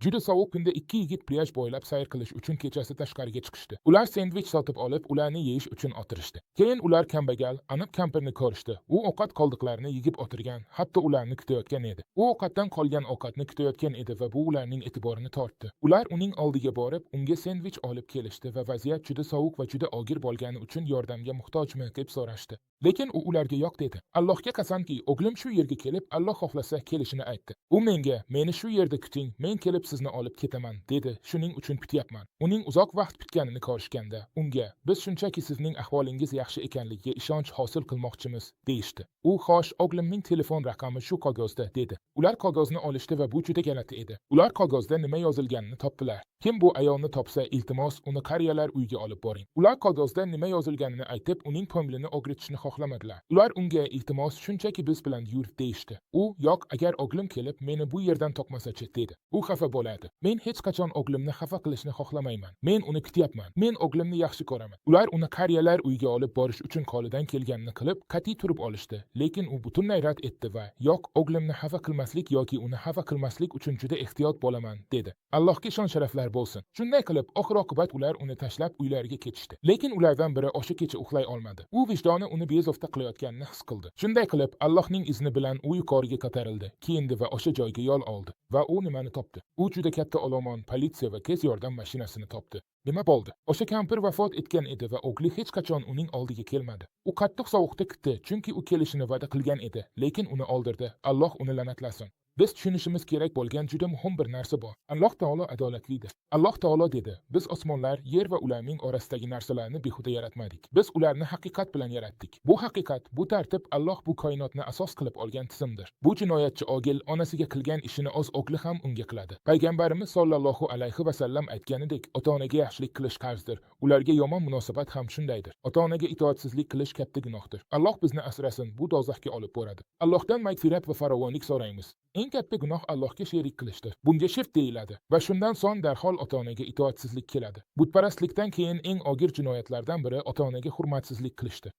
Juda sovuq kunda ikki yigit plyaj bo'ylab sayr qilish uchun kechasi tashqariga chiqishdi. Ular sendvich sotib olib, ularni yeyish uchun o'tirishdi. Keyin ular kambag'al, anib kampirni ko'rishdi. U ovqat qoldiqlarini yigib o'tirgan, hatto ularni kutayotgan edi. U ovqatdan qolgan ovqatni kutayotgan edi va bu ularning e'tiborini tortdi. Ular uning oldiga borib, unga sendvich olib kelishdi va vaziyat juda sovuq va juda og'ir bo'lgani uchun yordamga muhtojmi deb so'rashdi. Lekin u ularga yo'q dedi. Allohga qasamki, o'g'lim shu yerga kelib, Alloh xohlasa kelishini aytdi. U menga, meni shu yerda kuting, men kelib sizni olib ketaman dedi. Shuning uchun kutyapman. Uning uzoq vaqt kutganini ko'rishganda, unga biz shunchaki sizning ahvolingiz yaxshi ekanligiga ishonch hosil qilmoqchimiz deyishdi. U xo'sh, o'g'limning telefon raqami shu qog'ozda dedi. Ular qog'ozni olishdi va bu juda g'alati edi. Ular qog'ozda nima yozilganini topdilar. Kim bu ayolni topsa, iltimos uni qariyalar uyiga olib boring. Ular qog'ozda nima yozilganini aytib, uning ko'nglini og'ritishni xohlamadilar. Ular unga iltimos shunchaki biz bilan yur deyishdi. U yo'q, agar o'g'lim kelib meni bu yerdan topmasa-chi dedi. U xafa bo'ladi. Men hech qachon o'g'limni xafa qilishni xohlamayman. Men uni kutyapman. Men o'g'limni yaxshi ko'raman. Ular uni qariyalar uyiga olib borish uchun qo'lidan kelganini qilib, qat'iy turib olishdi. Lekin u butunlay rad etdi va yo'q, o'g'limni xafa qilmaslik yoki uni xafa qilmaslik uchun juda ehtiyot bo'laman dedi. Allohga shon sharaflar bo'lsin. Shunday qilib, oxir-oqibat ular uni tashlab uylariga ketishdi. Lekin ulardan biri o'sha kecha uxlay olmadi. U vijdoni uni bezovta qilayotganini his qildi. Shunday qilib, Allohning izni bilan u yuqoriga ko'tarildi, kiyindi va o'sha joyga yo'l oldi. Va u nimani topdi? U juda katta olomon, politsiya va tez yordam mashinasini topdi. Nima bo'ldi? O'sha kampir vafot etgan edi va o'g'li hech qachon uning oldiga kelmadi. U qattiq sovuqda kutdi, chunki u kelishini va'da qilgan edi, lekin uni o'ldirdi. Alloh uni la'natlasin. Biz tushunishimiz kerak bo'lgan juda muhim bir narsa bor. Alloh taolo adolatlidir. Alloh taolo dedi: "Biz osmonlar, yer va ularning orasidagi narsalarni behuda yaratmadik. Biz ularni haqiqat bilan yaratdik." Bu haqiqat, bu tartib Alloh bu koinotni asos qilib olgan tizimdir. Bu jinoyatchi ogil onasiga qilgan ishini o'z o'g'li ham unga qiladi. Payg'ambarimiz sollallohu alayhi va sallam aytganidek, ota-onaga yaxshilik qilish qarzdir. Ularga yomon munosabat ham shundaydir. Ota-onaga itoatsizlik qilish katta gunohdir. Alloh bizni asrasin, bu do'zaxga olib boradi. Allohdan mag'firat va farovonlik so'raymiz. Eng katta gunoh Allohga sherik qilishdir. Bunga shirk deyiladi va shundan so'ng darhol ota-onaga itoatsizlik keladi. Butparastlikdan keyin eng og'ir jinoyatlardan biri ota-onaga hurmatsizlik qilishdir.